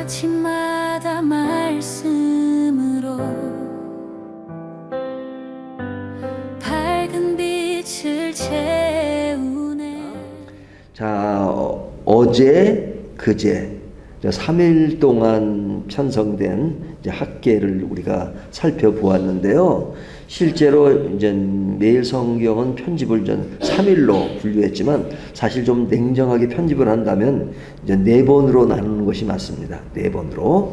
아침마다 말씀으로 밝은 빛을 채우네. 자, 어제 그제 3일 동안 편성된 이제 학계를 우리가 살펴보았는데요. 실제로 이제 매일 성경은 편집을 3일로 분류했지만 사실 좀 냉정하게 편집을 한다면 이제 4번으로 나누는 것이 맞습니다. 4번으로.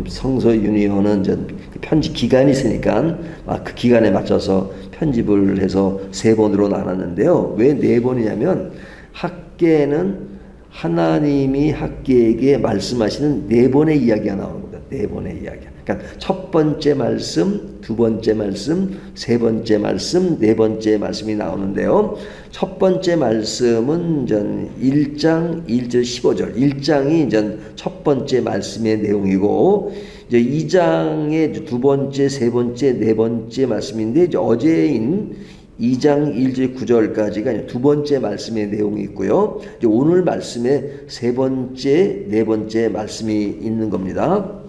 성서 유니온은 이제 편집 기간이 있으니까 그 기간에 맞춰서 편집을 해서 3번으로 나눴는데요. 왜 4번이냐면 학계는 하나님이 학계에게 말씀하시는 4번의 이야기가 나오는 겁니다. 4번의 이야기. 그러니까 첫 번째 말씀, 두 번째 말씀, 세 번째 말씀, 네 번째 말씀이 나오는데요. 첫 번째 말씀은 1장 1절 15절. 1장이 첫 번째 말씀의 내용이고, 이제 2장의 두 번째, 세 번째, 네 번째 말씀인데, 이제 어제인 2장 1절 9절까지가 두 번째 말씀의 내용이 있고요. 이제 오늘 말씀에 세 번째, 네 번째 말씀이 있는 겁니다.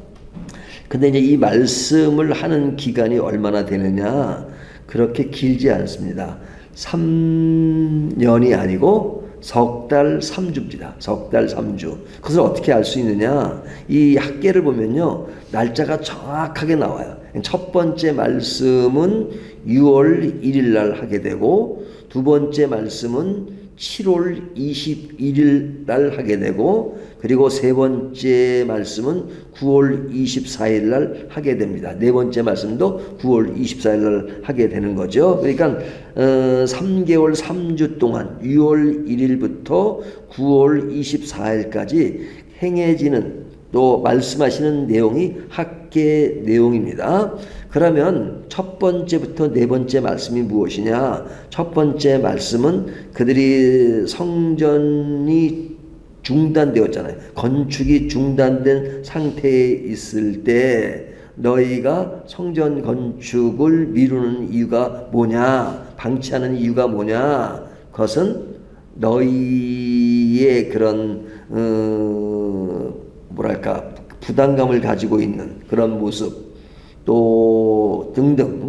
근데 이제 이 말씀을 하는 기간이 얼마나 되느냐? 그렇게 길지 않습니다. 3년이 아니고 석 달 3주입니다. 석 달 3주. 그것을 어떻게 알 수 있느냐? 이 학계를 보면요, 날짜가 정확하게 나와요. 첫 번째 말씀은 6월 1일 날 하게 되고, 두 번째 말씀은 7월 21일 날 하게 되고, 그리고 세 번째 말씀은 9월 24일 날 하게 됩니다. 네 번째 말씀도 9월 24일 날 하게 되는 거죠. 그러니까 3개월 3주 동안 6월 1일부터 9월 24일까지 행해지는, 또 말씀하시는 내용이 학계 내용입니다. 그러면 첫 번째부터 네 번째 말씀이 무엇이냐? 첫 번째 말씀은 그들이 성전이 중단되었잖아요. 건축이 중단된 상태에 있을 때 너희가 성전 건축을 미루는 이유가 뭐냐? 방치하는 이유가 뭐냐? 그것은 너희의 그런 부담감을 가지고 있는 그런 모습, 또 등등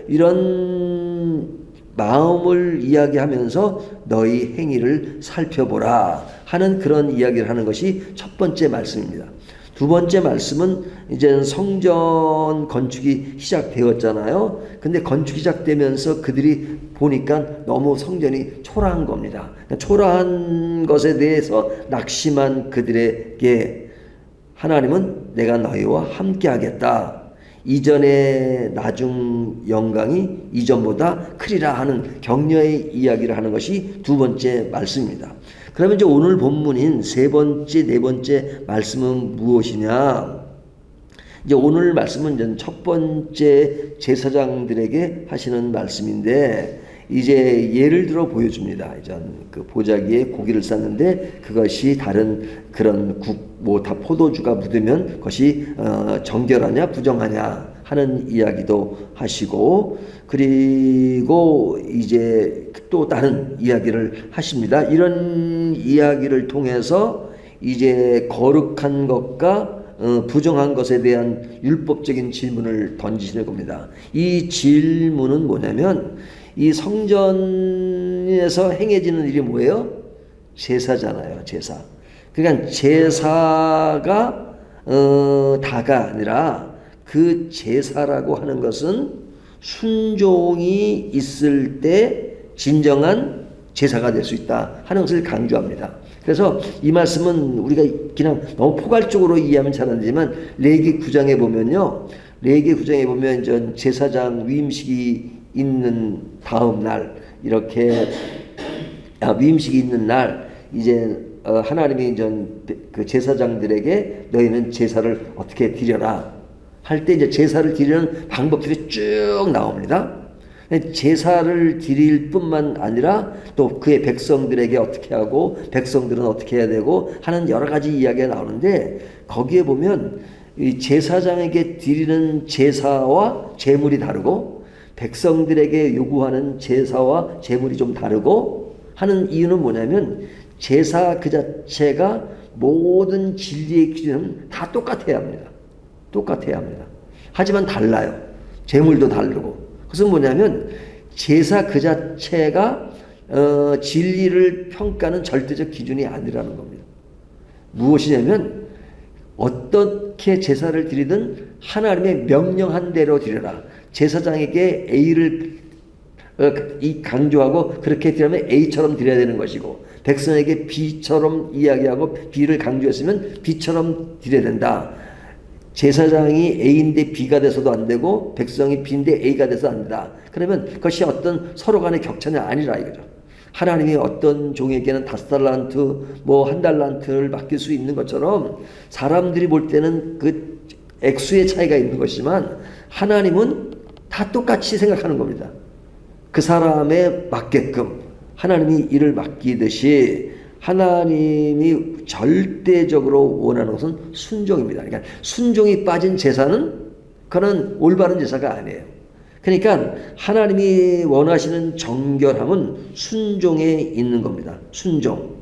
이런 마음을 이야기하면서 너희 행위를 살펴보라 하는 그런 이야기를 하는 것이 첫 번째 말씀입니다. 두 번째 말씀은 이제 성전 건축이 시작되었잖아요. 근데 건축이 시작되면서 그들이 보니까 너무 성전이 초라한 겁니다. 초라한 것에 대해서 낙심한 그들에게 하나님은 내가 너희와 함께 하겠다. 이전의 나중 영광이 이전보다 크리라 하는 격려의 이야기를 하는 것이 두 번째 말씀입니다. 그러면 이제 오늘 본문인 세 번째, 네 번째 말씀은 무엇이냐? 이제 오늘 말씀은 이제 첫 번째 제사장들에게 하시는 말씀인데, 이제 예를 들어 보여줍니다. 이제 그 보자기에 고기를 쌌는데 그것이 다른 그런 다 포도주가 묻으면 그것이 정결하냐 부정하냐 하는 이야기도 하시고, 그리고 이제 또 다른 이야기를 하십니다. 이런 이야기를 통해서 이제 거룩한 것과 부정한 것에 대한 율법적인 질문을 던지시는 겁니다. 이 질문은 뭐냐면, 이 성전에서 행해지는 일이 뭐예요? 제사잖아요. 제사. 그러니까 제사가 다가 아니라 그 제사라고 하는 것은 순종이 있을 때 진정한 제사가 될 수 있다 하는 것을 강조합니다. 그래서 이 말씀은 우리가 그냥 너무 포괄적으로 이해하면 잘 안 되지만, 레위기 9장에 보면요, 레위기 9장에 보면 이제 제사장 위임식이 있는 다음 날, 이렇게 위임식이 있는 날, 이제 하나님이 이제 그 제사장들에게 너희는 제사를 어떻게 드려라 할 때 이제 제사를 드리는 방법들이 쭉 나옵니다. 제사를 드릴 뿐만 아니라 또 그의 백성들에게 어떻게 하고 백성들은 어떻게 해야 되고 하는 여러 가지 이야기가 나오는데, 거기에 보면 이 제사장에게 드리는 제사와 제물이 다르고 백성들에게 요구하는 제사와 제물이 좀 다르고 하는 이유는 뭐냐면, 제사 그 자체가 모든 진리의 기준은 다 똑같아야 합니다. 똑같아야 합니다. 하지만 달라요. 제물도 다르고. 그것은 뭐냐면 제사 그 자체가 진리를 평가하는 절대적 기준이 아니라는 겁니다. 무엇이냐면 어떻게 제사를 드리든 하나님의 명령한 대로 드려라. 제사장에게 A를 강조하고 그렇게 드리면 A처럼 드려야 되는 것이고, 백성에게 B처럼 이야기하고 B를 강조했으면 B처럼 드려야 된다. 제사장이 A인데 B가 돼서도 안 되고 백성이 B인데 A가 돼서 안 된다. 그러면 그것이 어떤 서로 간의 격차는 아니라 이거죠. 하나님이 어떤 종에게는 5달란트, 뭐 1달란트를 맡길 수 있는 것처럼 사람들이 볼 때는 그 액수의 차이가 있는 것이지만 하나님은 다 똑같이 생각하는 겁니다. 그 사람에 맞게끔 하나님이 일을 맡기듯이 하나님이 절대적으로 원하는 것은 순종입니다. 그러니까 순종이 빠진 제사는 그건 올바른 제사가 아니에요. 그러니까 하나님이 원하시는 정결함은 순종에 있는 겁니다. 순종.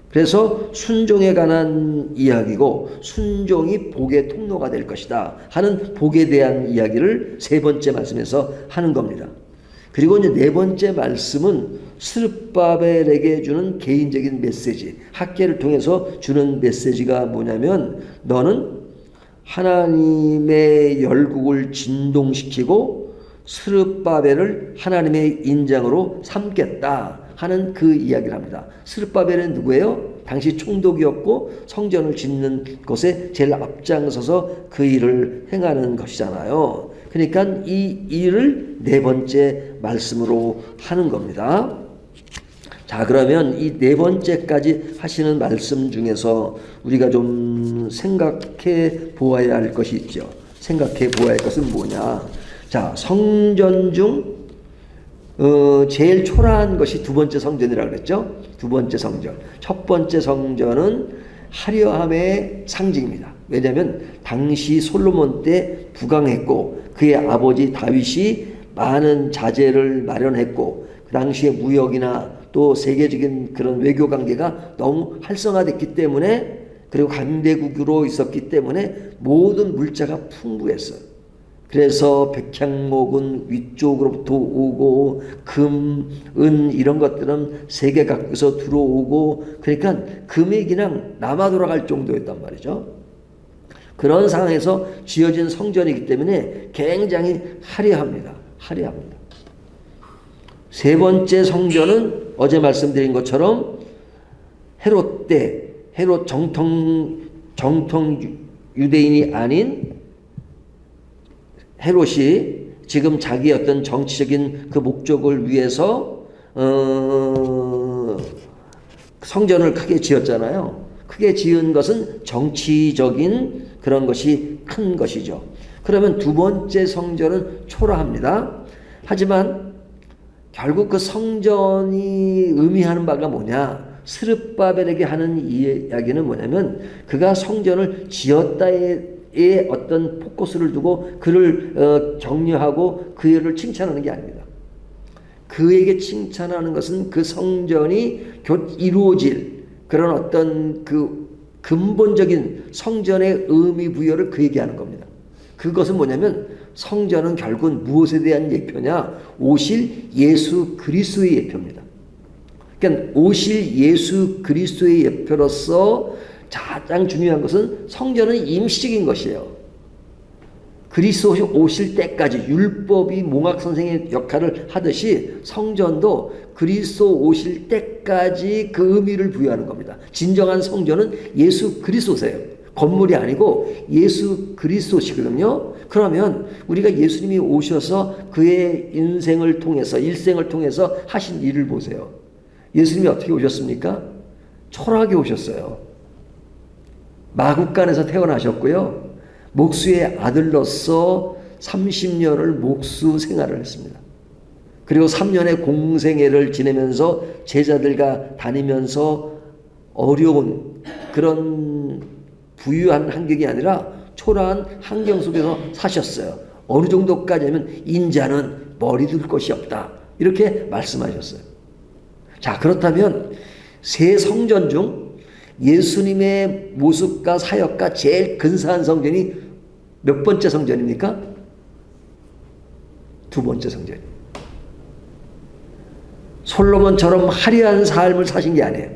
그래서 순종에 관한 이야기고 순종이 복의 통로가 될 것이다 하는 복에 대한 이야기를 3번째 말씀에서 하는 겁니다. 그리고 이제 4번째 말씀은 스룹바벨에게 주는 개인적인 메시지, 학계를 통해서 주는 메시지가 뭐냐면 너는 하나님의 열국을 진동시키고 스룹바벨을 하나님의 인장으로 삼겠다 하는 그 이야기를 합니다. 스룹바벨은 누구예요? 당시 총독이었고 성전을 짓는 것에 제일 앞장서서 그 일을 행하는 것이잖아요. 그러니까 이 일을 4번째 말씀으로 하는 겁니다. 자, 그러면 이 4번째까지 하시는 말씀 중에서 우리가 좀 생각해 보아야 할 것이 있죠. 생각해 보아야 할 것은 뭐냐. 자, 성전 중 제일 초라한 것이 2번째 성전이라고 그랬죠. 2번째 성전. 첫 번째 성전은 화려함의 상징입니다. 왜냐하면 당시 솔로몬 때 부강했고 그의 아버지 다윗이 많은 자재를 마련했고 그 당시에 무역이나 또 세계적인 그런 외교 관계가 너무 활성화됐기 때문에, 그리고 강대국으로 있었기 때문에 모든 물자가 풍부했어요. 그래서 백향목은 위쪽으로부터 오고 금, 은 이런 것들은 세계 각국에서 들어오고, 그러니까 금이 그냥 남아 돌아갈 정도였단 말이죠. 그런 상황에서 지어진 성전이기 때문에 굉장히 화려합니다. 화려합니다. 3번째 성전은 어제 말씀드린 것처럼 헤롯 때, 헤롯 정통 유대인이 아닌 헤롯이 지금 자기의 어떤 정치적인 그 목적을 위해서 성전을 크게 지었잖아요. 크게 지은 것은 정치적인 그런 것이 큰 것이죠. 그러면 2번째 성전은 초라합니다. 하지만 결국 그 성전이 의미하는 바가 뭐냐? 스룹바벨에게 하는 이야기는 뭐냐면 그가 성전을 지었다의 어떤 포커스를 두고 그를 격려하고 그 일을 칭찬하는 게 아닙니다. 그에게 칭찬하는 것은 그 성전이 곧 이루어질 그런 어떤 그 근본적인 성전의 의미 부여를 그에게 하는 겁니다. 그것은 뭐냐면 성전은 결국은 무엇에 대한 예표냐? 오실 예수 그리스도의 예표입니다. 그러니까 오실 예수 그리스도의 예표로서 가장 중요한 것은 성전은 임시적인 것이에요. 그리스도 오실 때까지 율법이 몽학 선생의 역할을 하듯이 성전도 그리스도 오실 때까지 그 의미를 부여하는 겁니다. 진정한 성전은 예수 그리스도세요. 건물이 아니고 예수 그리스도시거든요. 그러면 우리가 예수님이 오셔서 그의 인생을 통해서 일생을 통해서 하신 일을 보세요. 예수님이 어떻게 오셨습니까? 초라하게 오셨어요. 마국간에서 태어나셨고요. 목수의 아들로서 30년을 목수 생활을 했습니다. 그리고 3년의 공생애를 지내면서 제자들과 다니면서 어려운 그런 부유한 환경이 아니라 초라한 환경 속에서 사셨어요. 어느 정도까지 하면 인자는 머리 둘 것이 없다. 이렇게 말씀하셨어요. 자, 그렇다면 세 성전 중 예수님의 모습과 사역과 제일 근사한 성전이 몇 번째 성전입니까? 두 번째 성전. 솔로몬처럼 화려한 삶을 사신 게 아니에요.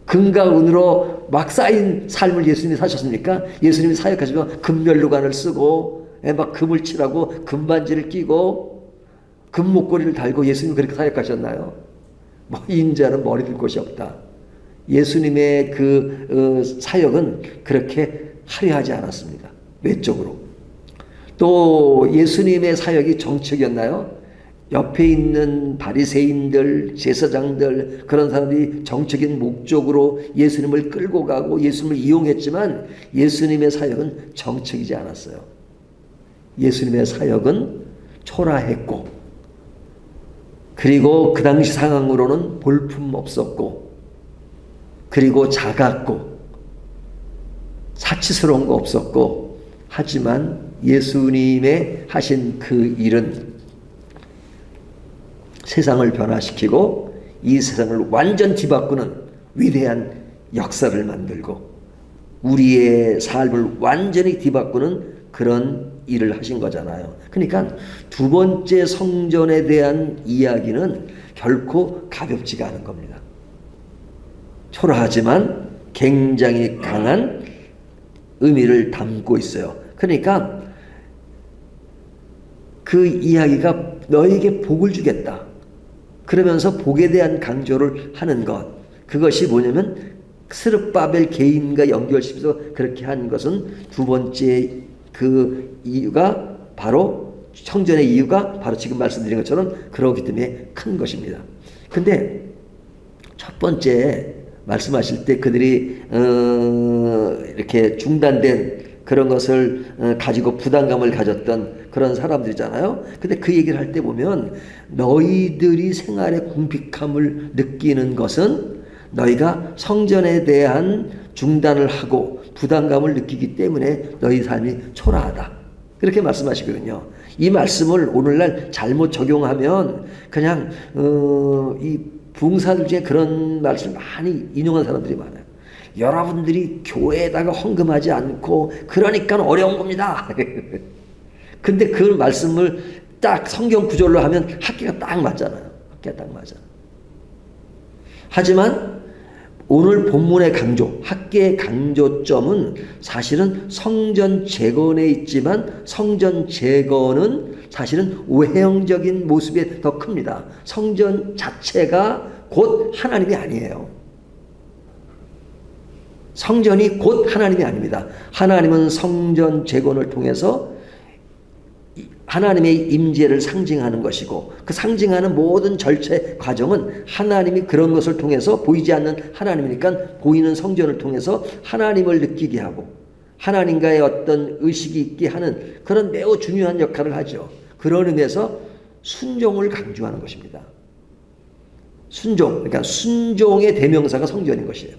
금과 은으로 막 쌓인 삶을 예수님이 사셨습니까? 예수님이 사역하시면 금면류관을 쓰고 막 금을 칠하고 금반지를 끼고 금목걸이를 달고 예수님이 그렇게 사역하셨나요? 뭐 인자는 머리 들 곳이 없다. 예수님의 그 사역은 그렇게 화려하지 않았습니다. 외적으로. 또 예수님의 사역이 정책이었나요? 옆에 있는 바리새인들, 제사장들, 그런 사람들이 정적인 목적으로 예수님을 끌고 가고 예수님을 이용했지만 예수님의 사역은 정책이지 않았어요. 예수님의 사역은 초라했고, 그리고 그 당시 상황으로는 볼품 없었고, 그리고 작았고, 사치스러운 거 없었고, 하지만 예수님의 하신 그 일은 세상을 변화시키고 이 세상을 완전 뒤바꾸는 위대한 역사를 만들고 우리의 삶을 완전히 뒤바꾸는 그런 일을 하신 거잖아요. 그러니까 두 번째 성전에 대한 이야기는 결코 가볍지가 않은 겁니다. 초라하지만 굉장히 강한 의미를 담고 있어요. 그러니까 그 이야기가 너에게 복을 주겠다. 그러면서 복에 대한 강조를 하는 것. 그것이 뭐냐면 스룹바벨 개인과 연결시켜서 그렇게 한 것은 두 번째 그 이유가 바로 성전의 이유가 바로 지금 말씀드린 것처럼 그러기 때문에 큰 것입니다. 근데 첫 번째 말씀하실 때 그들이 이렇게 중단된 그런 것을 가지고 부담감을 가졌던 그런 사람들이잖아요. 근데 그 얘기를 할 때 보면 너희들이 생활의 궁핍함을 느끼는 것은 너희가 성전에 대한 중단을 하고 부담감을 느끼기 때문에 너희 삶이 초라하다. 그렇게 말씀하시거든요. 이 말씀을 오늘날 잘못 적용하면 그냥 이 부흥사들 중에 그런 말씀을 많이 인용한 사람들이 많아요. 여러분들이 교회에다가 헌금하지 않고 그러니까 어려운 겁니다. 근데 그 말씀을 딱 성경 구절로 하면 학계가 딱 맞잖아요. 학계가 딱 맞아. 하지만 오늘 본문의 강조, 학계의 강조점은 사실은 성전 재건에 있지만 성전 재건은 사실은 외형적인 모습이 더 큽니다. 성전 자체가 곧 하나님이 아니에요. 성전이 곧 하나님이 아닙니다. 하나님은 성전 재건을 통해서 하나님의 임재를 상징하는 것이고 그 상징하는 모든 절체 과정은 하나님이 그런 것을 통해서 보이지 않는 하나님이니까 보이는 성전을 통해서 하나님을 느끼게 하고 하나님과의 어떤 의식이 있게 하는 그런 매우 중요한 역할을 하죠. 그런 의미에서 순종을 강조하는 것입니다. 순종, 그러니까 순종의 대명사가 성전인 것이에요.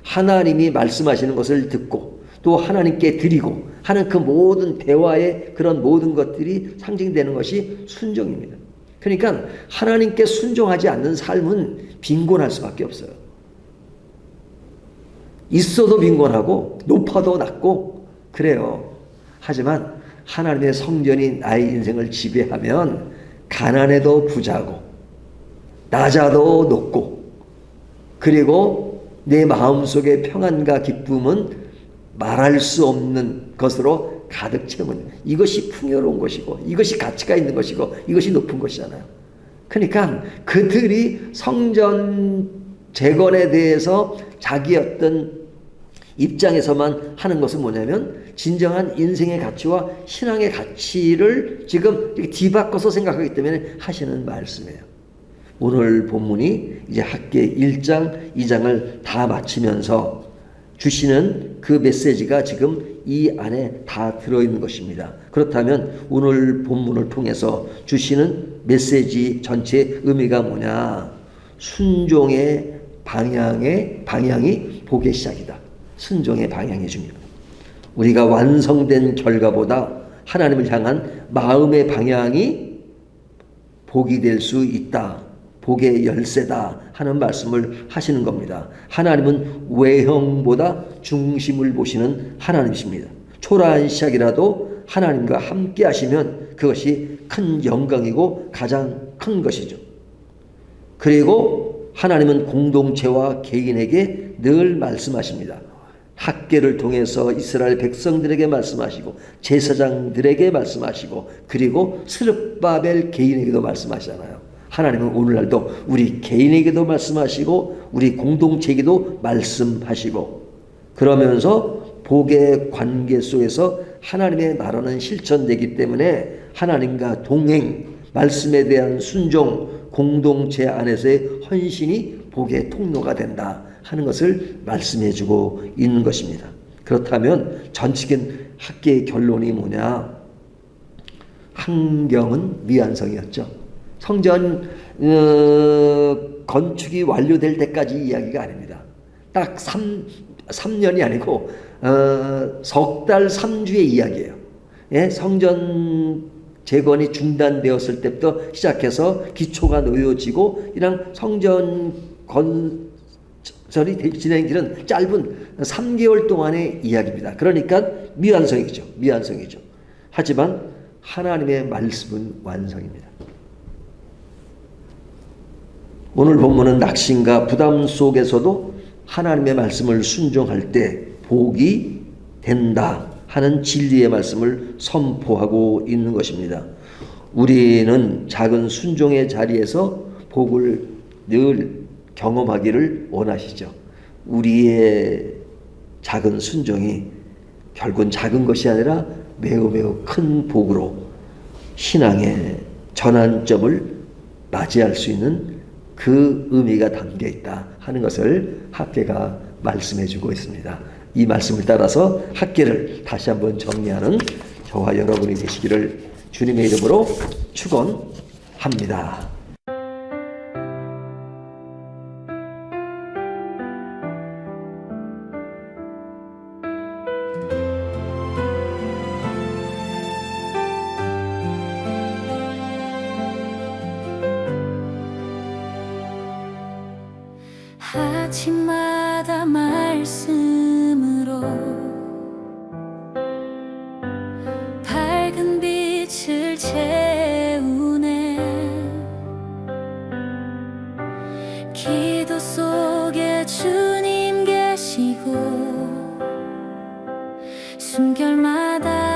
하나님이 말씀하시는 것을 듣고 또 하나님께 드리고 하는 그 모든 대화의 그런 모든 것들이 상징되는 것이 순종입니다. 그러니까 하나님께 순종하지 않는 삶은 빈곤할 수밖에 없어요. 있어도 빈곤하고 높아도 낮고 그래요. 하지만 하나님의 성전이 나의 인생을 지배하면 가난해도 부자고 낮아도 높고 그리고 내 마음속의 평안과 기쁨은 말할 수 없는 것으로 가득 채우는 이것이 풍요로운 것이고 이것이 가치가 있는 것이고 이것이 높은 것이잖아요. 그러니까 그들이 성전 재건에 대해서 자기 어떤 입장에서만 하는 것은 뭐냐면 진정한 인생의 가치와 신앙의 가치를 지금 뒤바꿔서 생각하기 때문에 하시는 말씀이에요. 오늘 본문이 이제 학계 1장, 2장을 다 마치면서 주시는 그 메시지가 지금 이 안에 다 들어있는 것입니다. 그렇다면 오늘 본문을 통해서 주시는 메시지 전체의 의미가 뭐냐? 순종의 방향이 복의 시작이다. 순종의 방향이 중요합니다. 우리가 완성된 결과보다 하나님을 향한 마음의 방향이 복이 될 수 있다. 복의 열쇠다 하는 말씀을 하시는 겁니다. 하나님은 외형보다 중심을 보시는 하나님이십니다. 초라한 시작이라도 하나님과 함께 하시면 그것이 큰 영광이고 가장 큰 것이죠. 그리고 하나님은 공동체와 개인에게 늘 말씀하십니다. 학계를 통해서 이스라엘 백성들에게 말씀하시고 제사장들에게 말씀하시고 그리고 스룹바벨 개인에게도 말씀하시잖아요. 하나님은 오늘날도 우리 개인에게도 말씀하시고 우리 공동체에게도 말씀하시고 그러면서 복의 관계 속에서 하나님의 나라는 실천되기 때문에 하나님과 동행, 말씀에 대한 순종, 공동체 안에서의 헌신이 복의 통로가 된다 하는 것을 말씀해주고 있는 것입니다. 그렇다면 전적인 학계의 결론이 뭐냐? 환경은 미완성이었죠. 성전 건축이 완료될 때까지 이야기가 아닙니다. 딱 3년이 아니고 석 달 3주의 이야기예요. 예? 성전 재건이 중단되었을 때부터 시작해서 기초가 놓여지고 이런 성전 건설이 진행되는 짧은 3개월 동안의 이야기입니다. 그러니까 미완성이죠. 미완성이죠. 하지만 하나님의 말씀은 완성입니다. 오늘 본문은 낙심과 부담 속에서도 하나님의 말씀을 순종할 때 복이 된다 하는 진리의 말씀을 선포하고 있는 것입니다. 우리는 작은 순종의 자리에서 복을 늘 경험하기를 원하시죠. 우리의 작은 순종이 결국은 작은 것이 아니라 매우 매우 큰 복으로 신앙의 전환점을 맞이할 수 있는 그 의미가 담겨 있다 하는 것을 학계가 말씀해 주고 있습니다. 이 말씀을 따라서 학계를 다시 한번 정리하는 저와 여러분이 되시기를 주님의 이름으로 축원합니다. 아침마다 말씀으로 밝은 빛을 채우네. 기도 속에 주님 계시고 숨결마다